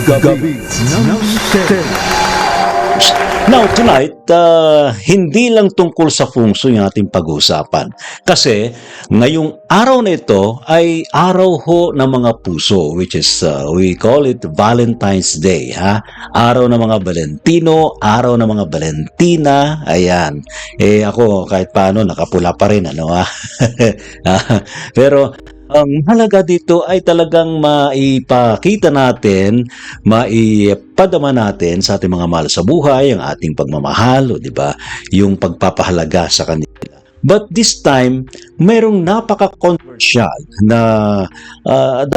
Gabi ng Misteryo. Now tonight, hindi lang tungkol sa feng shui ang ating pag-uusapan. Kasi ngayong araw na ito ay araw ho ng mga puso, which is we call it Valentine's Day. Araw ng mga Valentino, araw ng mga Valentina. Ayan. Ako kahit paano nakapula pa rin. Pero ang halaga dito ay talagang maipakita natin, maipadama natin sa ating mga mahal sa buhay, ang ating pagmamahal, o di ba? Yung pagpapahalaga sa kanila. But this time, mayroong napaka-controversial na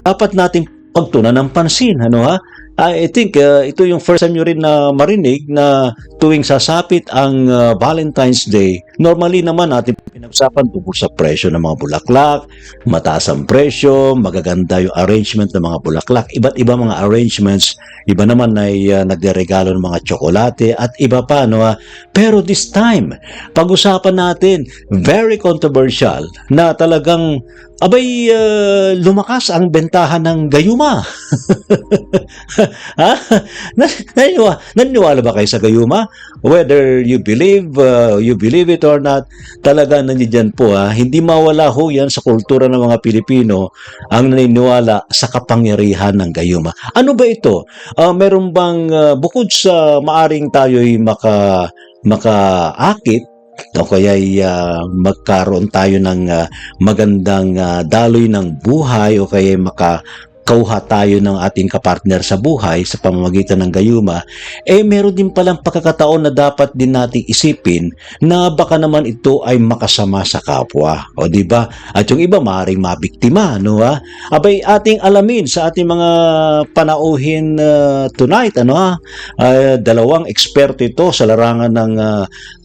dapat nating pagtunan ng pansin, I think ito yung first time nyo rin na marinig na tuwing sasapit ang Valentine's Day, normally naman natin pinag-usapan tungkol sa presyo ng mga bulaklak, mataas ang presyo, magaganda yung arrangement ng mga bulaklak, iba't iba mga arrangements, iba naman ay nagderegalo ng mga tsokolate at iba pa, Pero this time, pag-usapan natin, very controversial na talagang lumakas ang bentahan ng gayuma. Naniniwala ba kayo sa gayuma? Whether you believe it or not, talaga nandiyan po. Hindi mawala ho yan sa kultura ng mga Pilipino ang naniniwala sa kapangyarihan ng gayuma. Ano ba ito? Meron bang bukod sa maaring tayo'y makaakit o kaya'y magkaroon tayo ng magandang daloy ng buhay o kaya'y makakauha tayo ng ating kapartner sa buhay sa pamamagitan ng gayuma, meron din palang pagkakataon na dapat din nating isipin na baka naman ito ay makasama sa kapwa. O di ba? At yung iba maaaring mabiktima, ating alamin sa ating mga panauhin tonight, dalawang eksperto ito sa larangan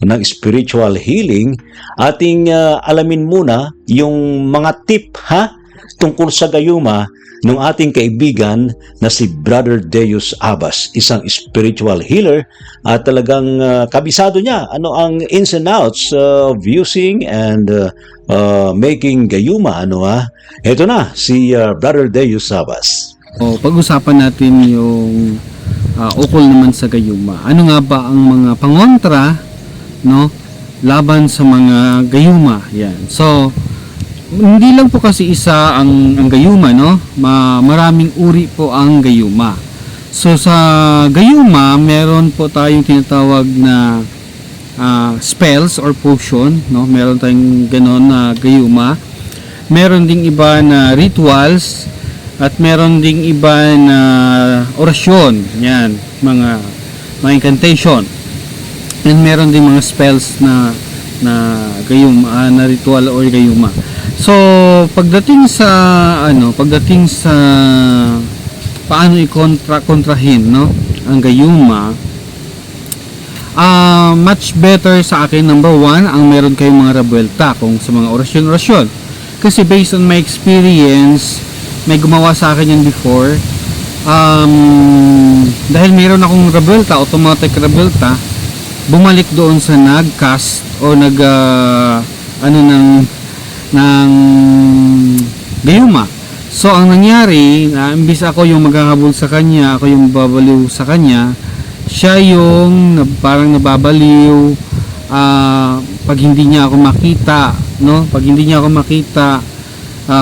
ng spiritual healing. Ating alamin muna yung mga tip tungkol sa gayuma ng ating kaibigan na si Brother Deus Abbas, isang spiritual healer at talagang kabisado niya ano ang ins and outs of using and making gayuma. Ito na si Brother Deus Abbas. Pag-usapan natin yung ukol naman sa gayuma. Ano nga ba ang mga pangontra laban sa mga gayuma? Yan. So hindi lang po kasi isa ang gayuma, maraming uri po ang gayuma. So sa gayuma, meron po tayong tinatawag na spells or potion, meron tayong ganon na gayuma. Meron ding iba na rituals at meron ding iba na orasyon, yan, mga incantation. And meron ding mga spells na gayuma, na ritual or gayuma. So pagdating sa paano kontrahin ang gayuma, much better sa akin, number one, ang meron kayong mga rebuelta kung sa mga orasyon. Kasi based on my experience, may gumawa sa akin yan before. Dahil meron akong rebuelta, automatic rebuelta, bumalik doon sa nag-cast o ng gayuma. So ang nangyari, imbis ako yung maghahabol sa kanya, ako yung babaliw sa kanya, siya yung parang nababaliw pag hindi niya ako makita,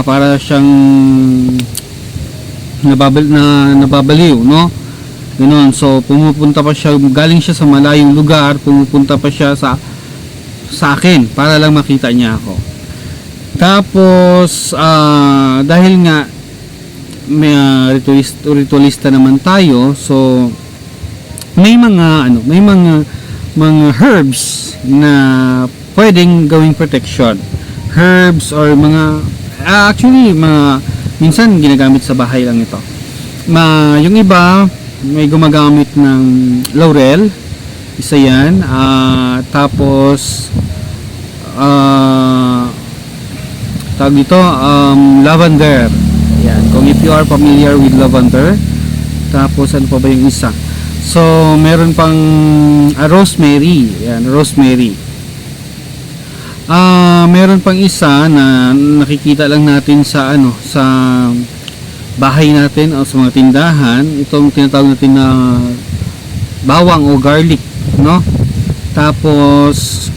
para siyang nababaliw, Ganon. So pumupunta pa siya, galing siya sa malayong lugar, pumupunta pa siya sa akin para lang makita niya ako. Tapos dahil nga may ritualista naman tayo, so may mga herbs na pwedeng gawing protection. Herbs or mga minsan ginagamit sa bahay lang ito. Yung iba may gumagamit ng laurel, isa yan. Tapos tawag dito, lavender. Yan, kung if you are familiar with lavender. Tapos ano pa ba yung isa? So meron pang rosemary. Yan, rosemary. Meron pang isa na nakikita lang natin sa bahay natin o sa mga tindahan, itong tinatawag natin na bawang o garlic, no? Tapos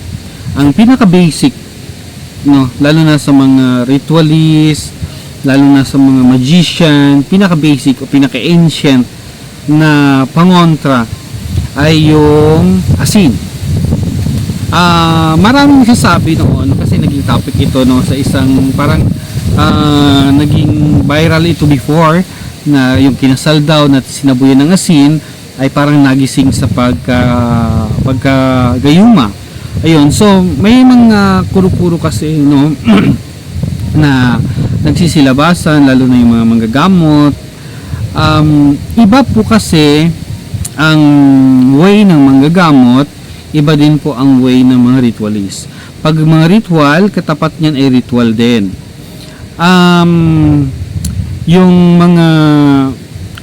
ang pinaka basic, no, lalo na sa mga ritualist, lalo na sa mga magician, pinaka basic o pinaka ancient na pangontra ay yung asin. Maraming sasabi noon kasi naging topic ito, no, sa isang parang naging viral ito before, na yung kinasal daw na sinabuyan ng asin ay parang nagising sa pagkagayuma. Ayun, so may mga kuro-kuro kasi, no, na nagsisilabasan, lalo na yung mga manggagamot. Iba po kasi ang way ng manggagamot, iba din po ang way ng mga ritualist. Pag mga ritual, katapat niyan ay ritual din. Yung mga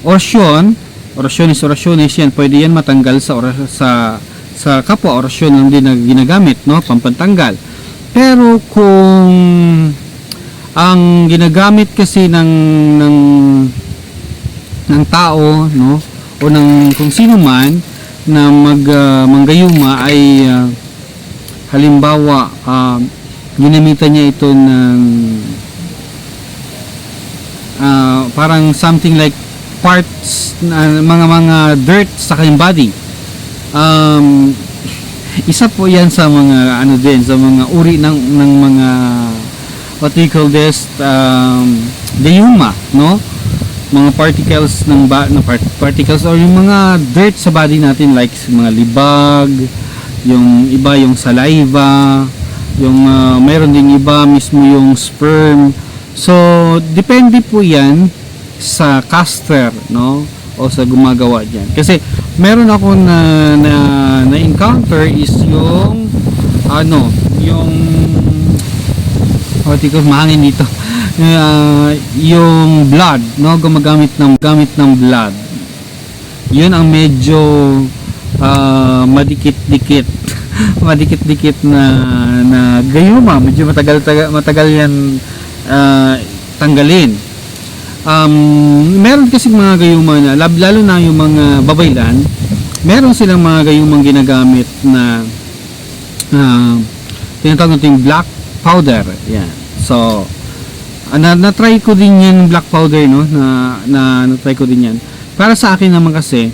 orasyonis yan, pwede yan matanggal sa kapwa orasyon lang din na ginagamit, no, pampantanggal. Pero kung ang ginagamit kasi ng tao, no, o ng kung sino man na manggayuma ay halimbawa ginamitan niya ito ng parang something like parts na mga dirt sa kanyang body. Isa po yan sa mga ano din, sa mga uri ng mga what we call this gayuma, no, mga particles particles or yung mga dirt sa body natin, like mga libag, yung iba yung saliva, yung mayroon din iba mismo yung sperm. So depende po yan sa caster, no, o sa gumagawa diyan. Kasi meron ako na encounter is yung yung mahangin dito. Yung blood, no, gumagamit ng blood. Yun ang medyo madikit-dikit madikit-dikit na gayuma, medyo matagal yan tanggalin. Meron kasi mga gayuma na lalo na yung mga babaylan, meron silang mga gayumang ginagamit na tinatawag natin black powder. Yan. So na-try ko din yan, black powder, no, na-try ko din yan. Para sa akin naman kasi,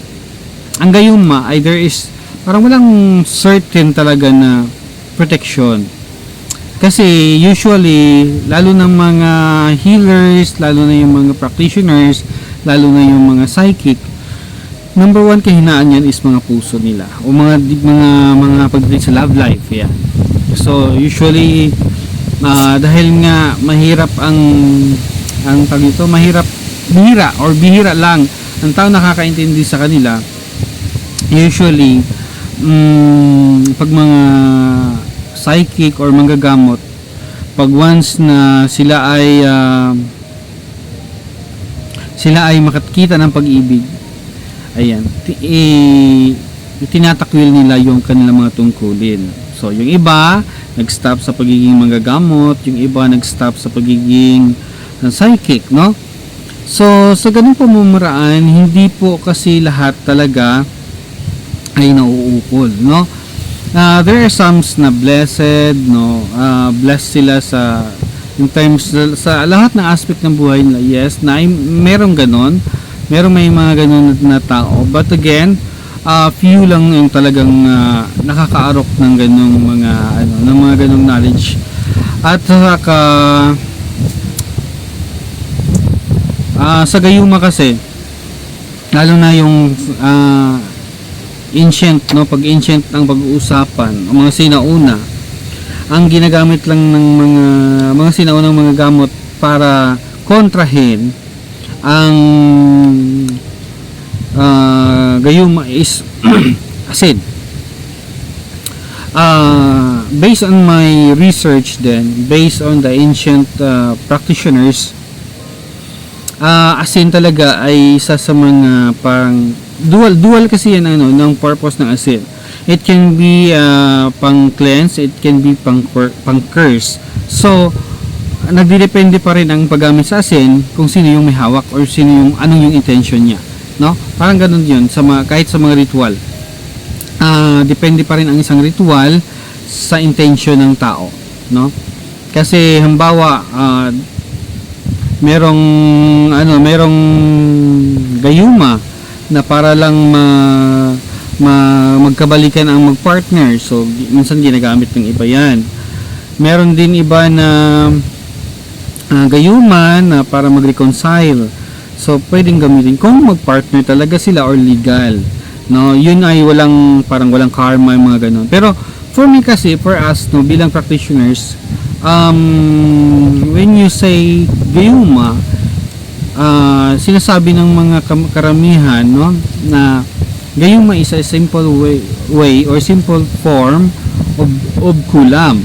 ang gayuma ay there is parang walang certain talaga na protection. Kasi usually, lalo ng mga healers, lalo na yung mga practitioners, lalo na yung mga psychic, number one kahinaan yan is mga puso nila o mga pagdating sa love life. Yan. So usually dahil nga mahirap ang tawag ito, bihira lang ang tao nakakaintindi sa kanila. Usually pag mga psychic or manggagamot, pag once na sila ay makakita ng pag-ibig, ayan, tinatakwil nila yung kanilang mga tungkulin. So yung iba nag-stop sa pagiging manggagamot, yung iba nag-stop sa pagiging psychic, no? So sa ganung pamamaraan, hindi po kasi lahat talaga ay nauukol, no? There are some na blessed, no, blessed sila in terms sa lahat ng aspect ng buhay nila. Yes, na merong ganon, may mga ganon na tao, but again, few lang yung talagang nakakaarok ng ganong mga ganong knowledge. At saka sa gayuma kasi, lalo na yung ancient, no, pag ancient ang pag-uusapan, ang mga sinauna, ang ginagamit lang ng mga sinaunang mga gamot para kontrahin ang gayuma is acid. Based on my research then, based on the ancient practitioners, asin talaga ay isa sa mga pang dual kasi yan ng purpose ng asin. It can be pang cleanse, it can be pang curse. So nagdidepende pa rin ang paggamit sa asin kung sino yung may hawak or sino yung anong yung intention niya, no? Parang ganun 'yun sa mga, kahit sa mga ritual. Depende pa rin ang isang ritual sa intention ng tao, no? Kasi halimbawa, merong gayuma na para lang magkabalikan ang magpartner. So minsan ginagamit ng iba 'yan. Meron din iba na gayuma na para mag-reconcile. So pwedeng gamitin kung magpartner talaga sila or legal. No, yun ay walang karma yung mga ganun. Pero for me kasi, for us no, bilang practitioners, when you say gayuma, sinasabi ng mga karamihan, no, na gayuma is a simple way or simple form of kulam.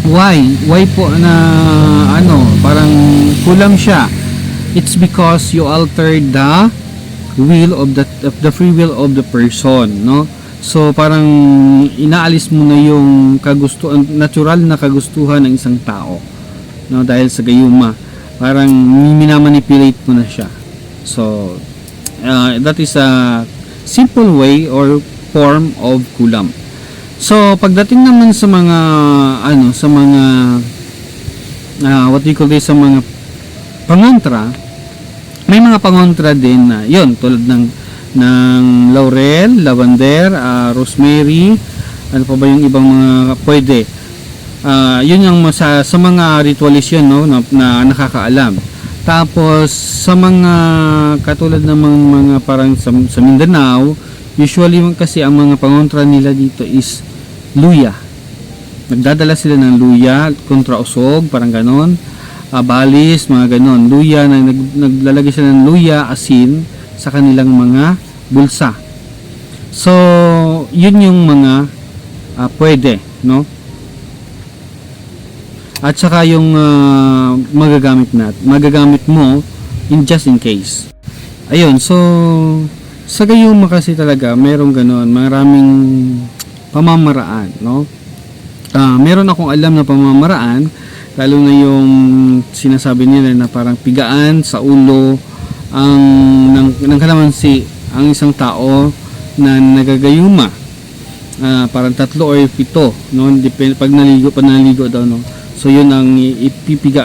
Why po na parang kulam siya? It's because you alter the will of the free will of the person, no? So parang inaalis mo na yung natural na kagustuhan ng isang tao, no, dahil sa gayuma. Parang minamanipulate mo na siya. So that is a simple way or form of kulam. So pagdating naman sa mga what do you call this, sa mga pangontra, may mga pangontra din na yun, tulad ng laurel, lavender, rosemary, ano pa ba yung ibang mga pwede. Yun yung sa mga ritualist yun, no, na nakakaalam. Tapos sa mga katulad ng mga parang sa Mindanao, usually kasi ang mga pangontra nila dito is luya. Nagdadala sila ng luya kontra usog, parang ganon. Balis, mga ganon. Luya, naglalagay sila ng luya, asin sa kanilang mga bulsa. So, yun yung mga pwede, no? At saka yung magagamit mo just in case. Ayun, so sa gayuma kasi talaga merong ganon, maraming pamamaraan, no? Meron akong alam na pamamaraan, lalo na yung sinasabi nila na parang pigaan sa ulo ng kalamansi ang isang tao na nagagayuma. Parang 3 or 7, no? Depende pag naligo daw, no? So yun ang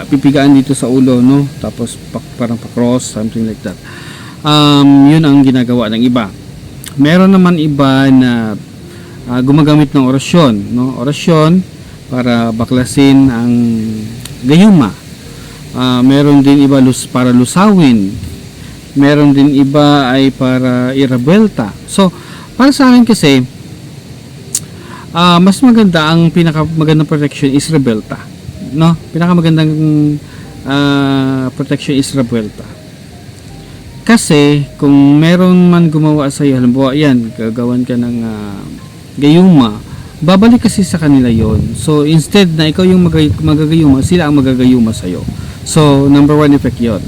pipigaan dito sa ulo, no? Tapos parang pa-cross, something like that. Yun ang ginagawa ng iba. Meron naman iba na gumagamit ng orasyon, no? Orasyon para baklasin ang gayuma. Meron din iba para lusawin. Meron din iba ay para irabuelta. So, para sa akin kasi, mas maganda, ang pinakamagandang protection is rebelta, no? Pinakamagandang protection is rebelta. Kasi kung meron man gumawa sa iyo, halimbawa yan, gagawan ka ng gayuma, babalik kasi sa kanila yon. So instead na ikaw yung magagayuma, sila ang magagayuma sa iyo. So number 1 effect yon.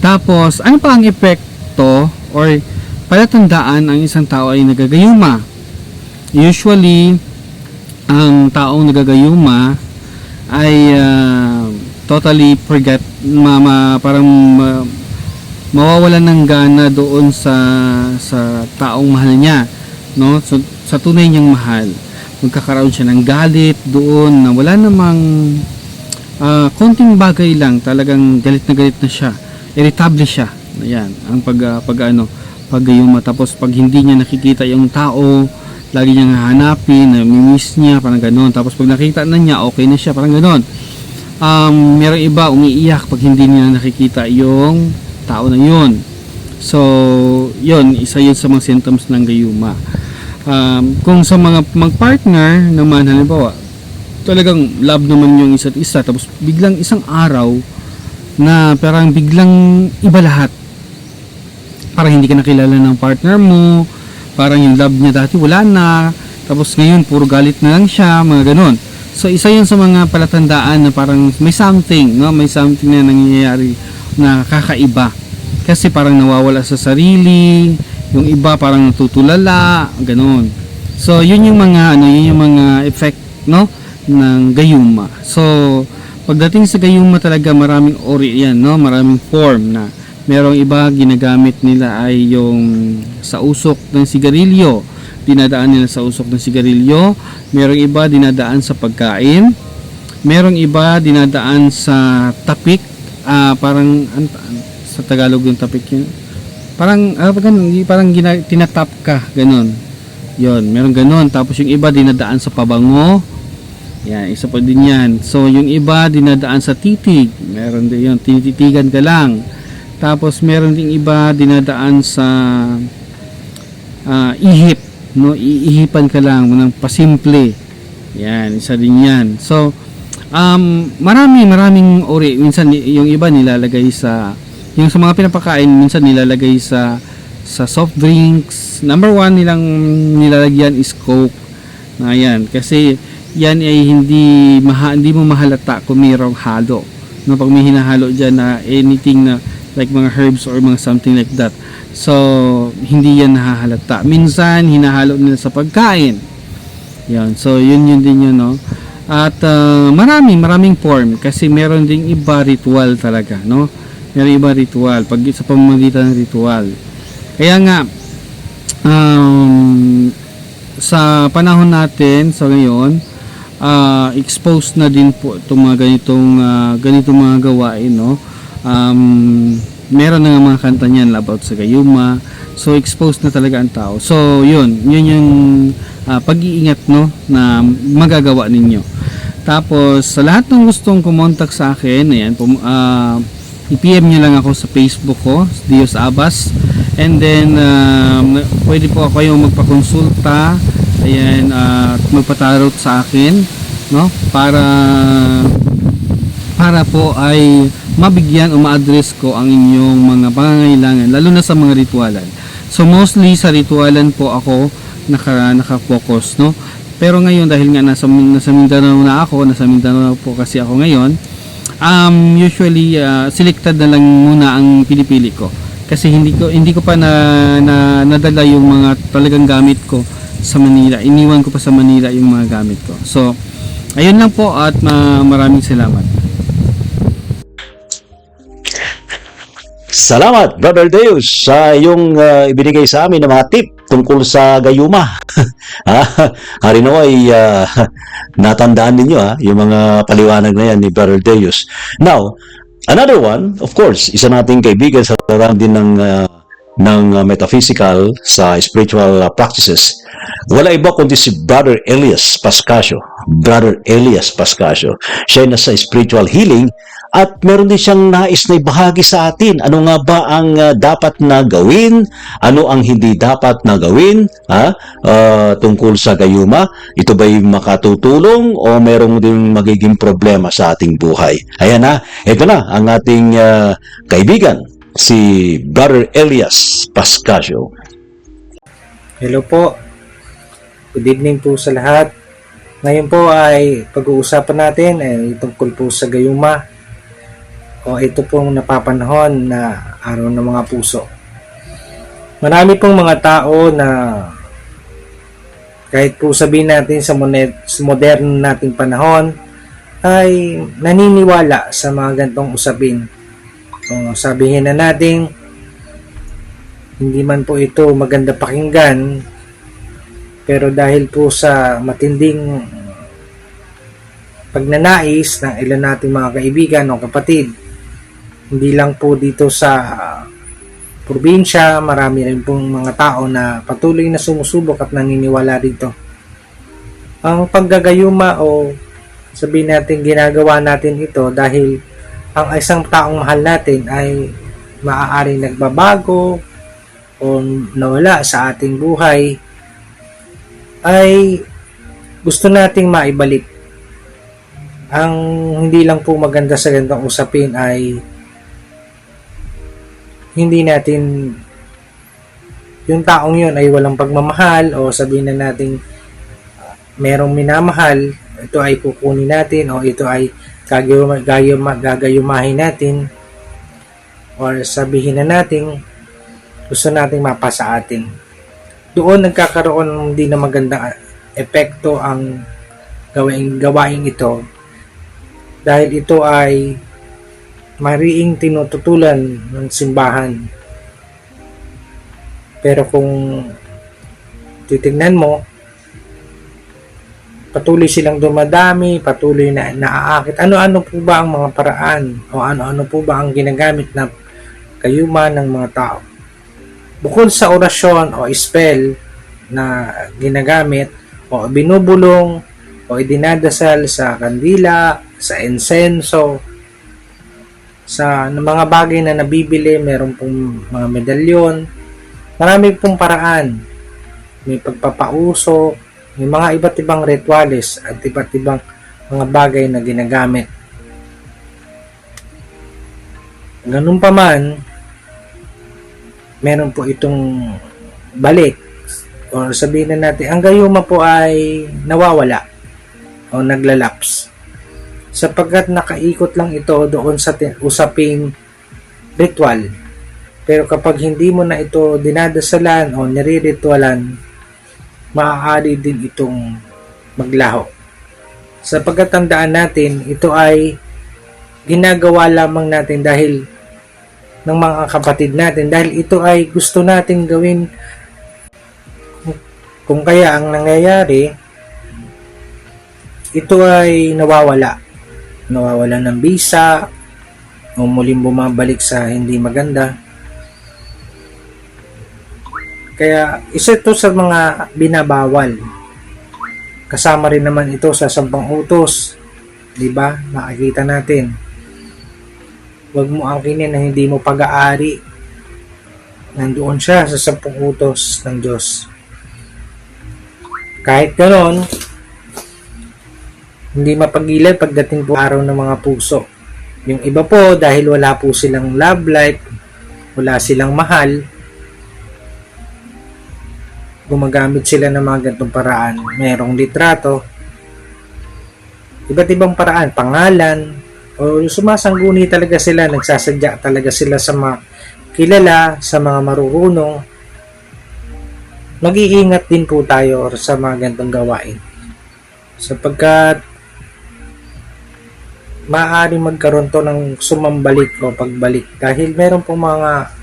Tapos ano pa ang epekto or palatandaan ang isang tao ay nagagayuma? Usually ang taong nagagayuma ay totally forget, parang mawawalan ng gana doon sa taong mahal niya, no? So, sa tunay niyang mahal, magkakaroon siya ng galit doon na wala namang konting bagay lang, talagang galit na siya, irritable siya. Ayan, ang paggayuma. Tapos pag hindi niya nakikita yung tao, lagi niyang hahanapin, namimiss niya, parang ganoon. Tapos pag nakita na niya, okay na siya, parang ganoon. Merong iba umiiyak pag hindi niya nakikita yung tao na yun. So, yun, isa yun sa mga symptoms ng gayuma. Kung sa mga magpartner naman, halimbawa, talagang love naman yung isa't isa, tapos biglang isang araw na parang biglang iba lahat. Parang hindi ka nakilala ng partner mo, parang yung love niya dati wala na, tapos ngayon puro galit na lang siya, mga ganon. So, isa yun sa mga palatandaan na parang may something, no? May something na nangyayari na kakaiba. Kasi parang nawawala sa sarili, yung iba parang natutulala, ganoon. So, yun yung mga effect, no, ng gayuma. So, pagdating sa gayuma talaga maraming ori yan, no? Maraming form na merong iba ginagamit nila ay yung sa usok ng sigarilyo, dinadaan nila sa usok ng sigarilyo. Merong iba dinadaan sa pagkain, merong iba dinadaan sa tapik, parang sa Tagalog yung tapik yun, parang tinatap ka, ganun. Yon, meron ganun. Tapos yung iba dinadaan sa pabango. Yan, isa pa din yan. So yung iba dinadaan sa titig, meron din yun, tinititigan ka lang. Tapos meron ding iba dinadaan sa ihip, no? Iihipan ka lang ng pasimple. Yan, isa din yan. So maraming ori. Minsan yung iba nilalagay sa yung sa mga pinapakain, minsan nilalagay sa soft drinks. Number 1 nilang nilalagyan is Coke. Ayan, kasi yan ay hindi mo mahalata kung mayroong halo. No, pag may hinahalo diyan na anything na like mga herbs or mga something like that. So, hindi yan nahahalata. Minsan hinahalo nila sa pagkain. Yan. So, yun din yun, no. At maraming form kasi meron ding iba ritual talaga, no. Meron iba ritual pag sa pamamagitan ng ritual. Kaya nga sa panahon natin sa ngayon, exposed na din po itong mga ganitong mga gawain, no. Meron na nga mga kanta niyan about sa gayuma. So exposed na talaga ang tao. So yun yung pag-iingat, no, na magagawa ninyo. Tapos sa lahat ng gustong kumontak sa akin, ayan, i-PM nyo lang ako sa Facebook ko, Dios Abbas. And then pwede po kayong magpakonsulta, ayan, at magpatarot sa akin, no, para po ay mabigyan o ma-address ko ang inyong mga pangangailangan, lalo na sa mga ritualan. So mostly sa ritualan po ako naka-focus, no. Pero ngayon dahil nga nasa Mindanao na ako, nasa Mindanao po kasi ako ngayon, usually selected na lang muna ang pinipili ko. Kasi hindi ko pa nadala yung mga talagang gamit ko sa Manila. Iniwan ko pa sa Manila yung mga gamit ko. So ayun lang po at maraming salamat. Salamat, Brother Deus, sa iyong ibinigay sa amin ng mga tip tungkol sa gayuma. Hari nawa ay natandaan ninyo yung mga paliwanag na yan ni Brother Deus. Now, another one, of course, isa nating kaibigan sa larang din ng metaphysical sa spiritual practices. Wala iba kundi si Brother Elias Pascasio. Brother Elias Pascasio. Siya ay nasa spiritual healing at meron din siyang nais na ibahagi sa atin. Ano nga ba ang dapat na gawin? Ano ang hindi dapat na gawin tungkol sa gayuma? Ito ba'y makatutulong o merong din magiging problema sa ating buhay? Ayan na, ito na ang ating kaibigan, si Brother Elias Pascasio. Hello po. Good evening po sa lahat. Ngayon po ay pag-uusapan natin ay tungkol po sa gayuma. O ito pong napapanahon na araw ng mga puso. Marami pong mga tao na kahit po sabihin natin sa modern nating panahon ay naniniwala sa mga gantong usapin. O sabihin na natin hindi man po ito maganda pakinggan, pero dahil po sa matinding pagnanais ng ilan nating mga kaibigan o kapatid, hindi lang po dito sa probinsya, marami rin pong mga tao na patuloy na sumusubok at naniniwala dito. Ang paggagayuma o sabihin natin ginagawa natin ito dahil ang isang taong mahal natin ay maaaring nagbabago o nawala sa ating buhay, ay gusto nating maibalik. Ang hindi lang po maganda sa ganitong usapin ay hindi natin yung taong yun ay walang pagmamahal o sabihin na natin merong minamahal, ito ay kukunin natin o ito ay gagayumahin natin or sabihin na natin gusto nating mapasa atin. Doon nagkakaroon din ng magandang epekto ang gawaing ito dahil ito ay mariing tinututulan ng simbahan. Pero kung titignan mo, patuloy silang dumadami, patuloy na naaakit. Ano-ano po ba ang mga paraan o ano-ano po ba ang ginagamit na gayuma ng mga tao? Bukod sa orasyon o spell na ginagamit o binubulong o idinadasal sa kandila, sa insenso, sa mga bagay na nabibili, meron pong mga medalyon, marami pong paraan. May pagpapauso, may mga iba't ibang rituales at iba't ibang mga bagay na ginagamit. Ganun pa man, meron po itong balik o sabihin na natin, ang gayuma po ay nawawala o naglalaps sapagkat nakaikot lang ito doon sa usaping ritual. Pero kapag hindi mo na ito dinadasalan o nire-ritualan, maaari din itong maglaho. Sapagkat tandaan natin, ito ay ginagawa lamang natin dahil ng mga kapatid natin, dahil ito ay gusto nating gawin. Kung kaya ang nangyayari, ito ay nawawala ng bisa o muling bumabalik sa hindi maganda. Kaya isa ito sa mga binabawal. Kasama rin naman ito sa 10 utos. 'Di ba? Makikita natin. Huwag mo angkinin na hindi mo pag-aari. Nandoon siya sa 10 utos ng Diyos. Kahit ganoon, hindi mapagilid pagdating po araw ng mga puso. Yung iba po, dahil wala po silang love life, wala silang mahal, gumagamit sila ng mga ganitong paraan. Merong litrato, iba't ibang paraan, pangalan, o sumasangguni talaga sila, nagsasadya talaga sila sa mga kilala, sa mga marurunong. Mag-iingat din po tayo sa mga ganitong gawain. Sapagkat maaaring magkaroon to ng sumambalik o pagbalik. Dahil meron po mga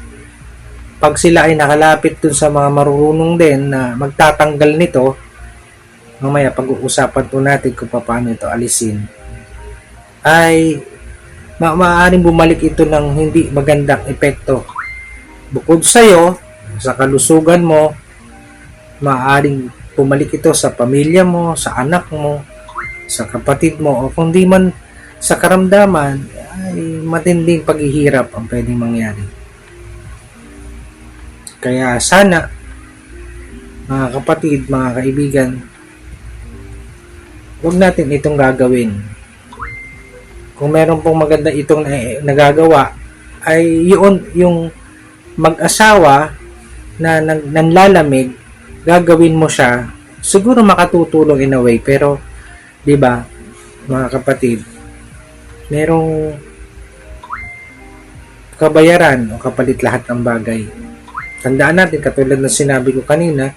pag sila ay nakalapit dun sa mga marurunong din na magtatanggal nito, mamaya pag-uusapan po natin kung paano ito alisin, ay maaaring bumalik ito ng hindi magandang epekto. Bukod sa iyo, sa kalusugan mo, maaaring bumalik ito sa pamilya mo, sa anak mo, sa kapatid mo, o kung di man sa karamdaman, ay matinding paghihirap ang pwedeng mangyari. Kaya sana, mga kapatid, mga kaibigan, huwag natin itong gagawin. Kung meron pong maganda itong nagagawa, ay yun yung mag-asawa na nanlalamig, gagawin mo siya, siguro makatutulong in a way, pero, di ba, mga kapatid, merong kabayaran o kapalit lahat ng bagay. Tandaan natin, katulad ng sinabi ko kanina,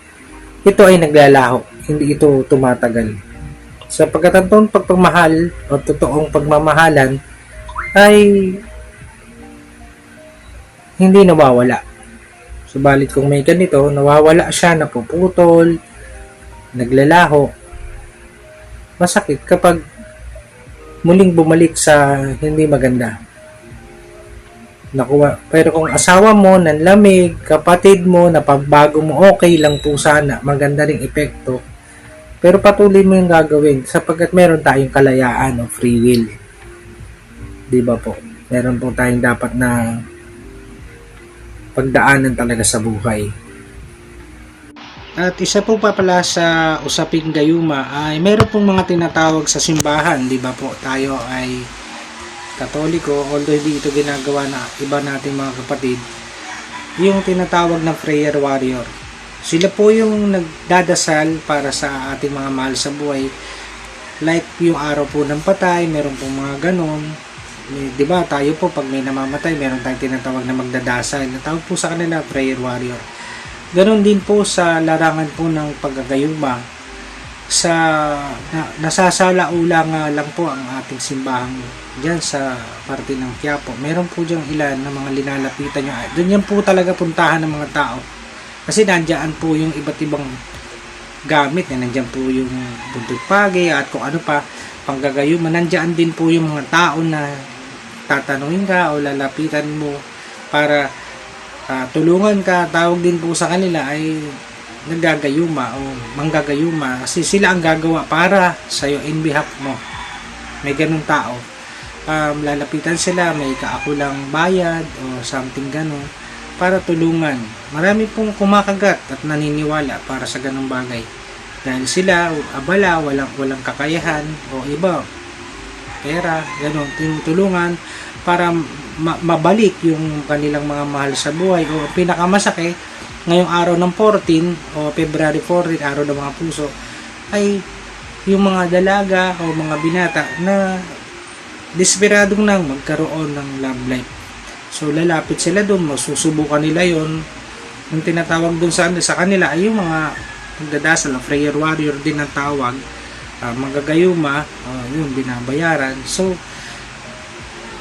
ito ay naglalaho, hindi ito tumatagal. Sapagkat ang pagmamahal o totoong pagmamahalan ay hindi nawawala. Subalit kung may ganito, nawawala siya, napuputol, naglalaho, masakit kapag muling bumalik sa hindi maganda. Nakuha. Pero kung asawa mo, nanlamig, kapatid mo, napagbago mo, okay lang po sana, maganda ring epekto. Pero patuloy mo yung gagawin sapagkat meron tayong kalayaan o free will. Di ba po? Meron po tayong dapat na pagdaanan talaga sa buhay. At isa po pa pala sa usaping gayuma ay meron pong mga tinatawag sa simbahan, di ba po? Tayo ay Katoliko, although hindi ito ginagawa na iba nating mga kapatid, yung tinatawag na prayer warrior. Sila po yung nagdadasal para sa ating mga mahal sa buhay. Like yung araw po ng patay, meron pong mga ganon. Di ba tayo po pag may namamatay, meron tayong tinatawag na magdadasal. Natawag po sa kanila prayer warrior. Ganon din po sa larangan po ng paggagayuma. nasasalaula nga lang po ang ating simbahan dyan sa parte ng Quiapo. Meron po dyan ilan na mga linalapitan nyo. Doon yan po talaga puntahan ng mga tao. Kasi nandyan po yung iba't ibang gamit. Nandyan po yung buntut pagi at kung ano pa, panggagayuman. Nandyan din po yung mga tao na tatanungin ka o lalapitan mo para tulungan ka. Tawag din po sa kanila ay naggagayuma o manggagayuma kasi sila ang gagawa para sa'yo in behalf mo. May ganung tao. Lalapitan sila, may kaakulang bayad o something ganon para tulungan. Marami pong kumakagat at naniniwala para sa ganung bagay. Dahil sila abala, walang kakayahan o iba, pera, ganon, tinutulungan para mabalik yung kanilang mga mahal sa buhay. O pinakamasakit, ngayong araw ng 14 o February 14, araw ng mga puso, ay yung mga dalaga o mga binata na desperadong nang magkaroon ng love life. So lalapit sila doon, masusubukan nila yon. Yung tinatawag doon sa kanila ay yung mga magdadasal, prayer warrior din ang tawag, manggagayuma, yung binabayaran. So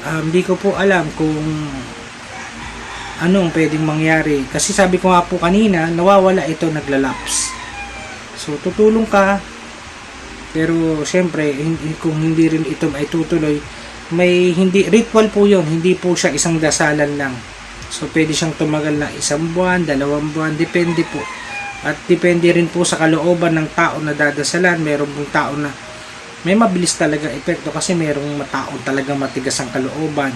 hindi ko po alam kung anong pwedeng mangyari. Kasi sabi ko nga po kanina, nawawala ito, naglalaps. So, tutulong ka, pero syempre, kung hindi rin ito ay tutuloy, may ritual po yon, hindi po siya isang dasalan lang. So, pwede siyang tumagal na 1 buwan, 2 buwan, depende po. At depende rin po sa kalooban ng tao na dadasalan. Meron pong tao na may mabilis talaga epekto kasi merong tao talaga matigas ang kalooban,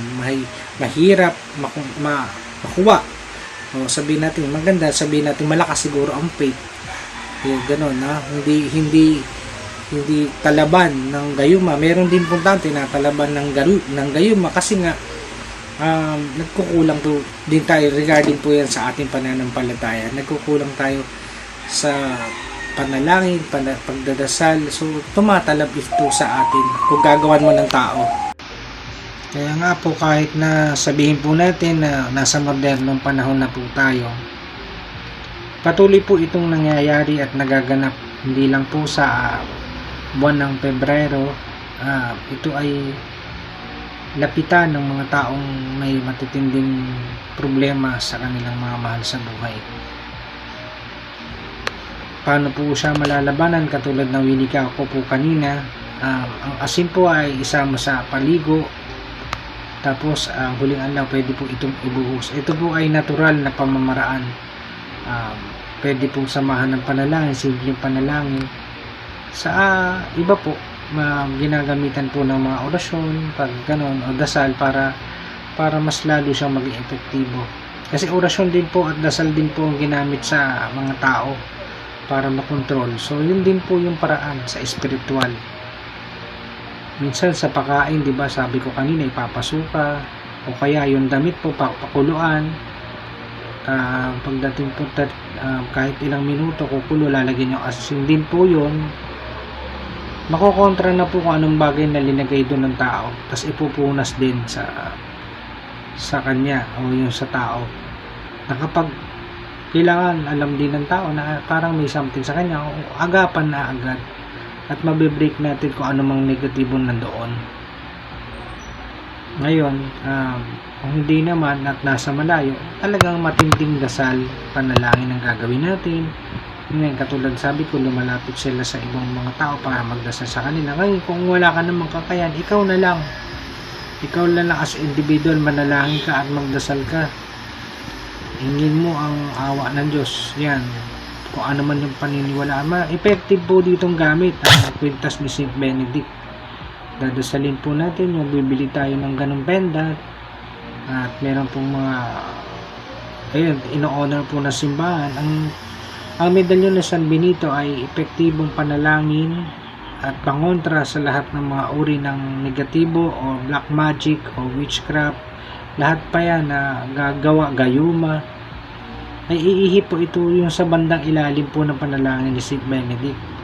mahirap makuha. O sabihin natin maganda, sabihin natin malakas siguro ang faith. Ganon na, hindi talaban ng gayuma. Meron din pong tao tinatalaban ng gayuma kasi nga nagkukulang po din tayo regarding po yan sa ating pananampalataya. Nagkukulang tayo sa panalangin, pagdadasal. So tumatalab ito sa atin kung gagawan mo ng tao. Kaya nga po, kahit na sabihin po natin na nasa modernong panahon na po tayo, patuloy po itong nangyayari at nagaganap. Hindi lang po sa buwan ng Pebrero. Ito ay lapitan ng mga taong may matitinding problema sa kanilang mga mahal sa buhay. Paano po siya malalabanan? Katulad ng winika ko po kanina, ang asin po ay isama sa paligo. Tapos ang huling anlaw pwede po itong ibuhos. Ito po ay natural na pamamaraan. Pwede pong samahan ng panalangin, simpleng panalangin. Sa iba po, ginagamitan po ng mga orasyon, pag ganon, o dasal para mas lalo siyang maging epektibo. Kasi orasyon din po at dasal din po ang ginamit sa mga tao para makontrol. So yun din po yung paraan sa espiritual. Minsan sa pagkain, di ba, sabi ko kanina, ipapasuka o kaya yung damit po pakuluan. Pagdating po kahit ilang minuto kukulo, lalagyan yung asin din po yun. Makokontra na po kung anong bagay na linagay doon ng tao, tapos ipupunas din sa kanya o yung sa tao, na kapag kailangan alam din ng tao na parang may something sa kanya, agapan na agad at mabibreak natin kung anumang negatibo nandoon. Ngayon, kung hindi naman at nasa malayo, talagang matinding dasal, panalangin ang gagawin natin. Ngayon, katulad sabi ko, lumalapit sila sa ibang mga tao para magdasal sa kanila. Ngayon, kung wala ka namang kakayan, ikaw na lang as individual, manalangin ka at magdasal ka. Hingin mo ang awa ng Diyos. Yan, kung ano man yung paniniwala. Effective po ditong gamit ang kwintas ni St. Benedict. Dadasalin po natin yung bibili tayo ng ganong pendant at meron pong mga ino-honor po na simbahan. Ang medalyon ng San Benito ay epektibong panalangin at pangontra sa lahat ng mga uri ng negatibo o black magic o witchcraft. Lahat pa yan na gagawa, gayuma, ay iihip po ito yung sa bandang ilalim po ng panalangin ni St. Benedict.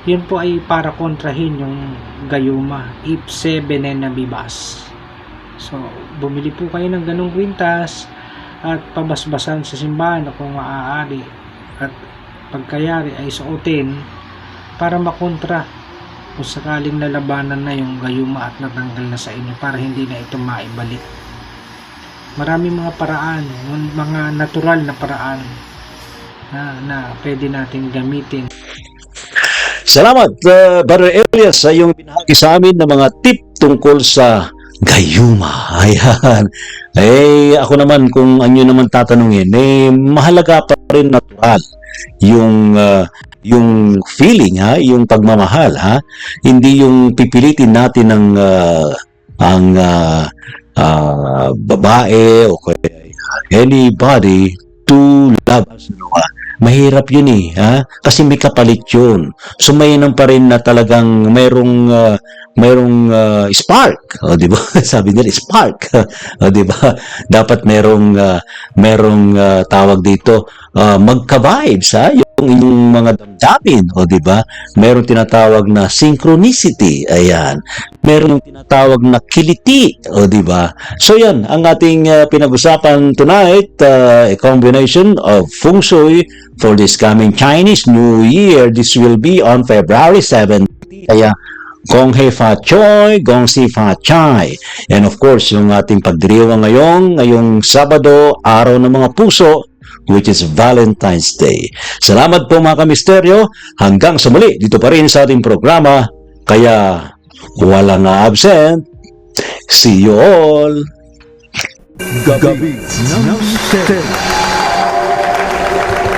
Yun po ay para kontrahin yung gayuma, ipse venena vivas. So, bumili po kayo ng ganong kwintas at pabasbasan sa simbahan kung maaari, at pagkayari ay suotin para makontra kung sakaling nalabanan na yung gayuma at natanggal na sa inyo para hindi na ito maibalik. Maraming mga paraan, mga natural na paraan na pwede natin gamitin. Salamat, Brother Elias, sa iyong binahagi sa amin ng mga tip tungkol sa gayuma. Ayan. Ako naman, kung anyo naman tatanungin, mahalaga pa rin natural yung feeling, yung pagmamahal, hindi yung pipilitin natin ang babae o anybody to love us. Mahirap yun kasi may kapalit yun. Sumayinan pa rin na talagang mayroong spark, di ba? Sabi nila spark, di ba? Dapat merong tawag dito, magka-vibes, yung inyong mga damdamin, di ba? Merong tinatawag na synchronicity, ayan. Meron tinatawag na kiliti, di ba? So yan ang ating pinag-usapan tonight, a combination of feng shui for this coming Chinese New Year. This will be on February 17. Kaya Gong Hei Fa Choi, Gong Si Fa Chai. And of course, yung ating pagdiriwang ngayong Sabado, araw ng mga puso, which is Valentine's Day. Salamat po mga kamisteryo. Hanggang sa muli, dito pa rin sa ating programa. Kaya walang absent. See you all. Gabi ng Misteryo.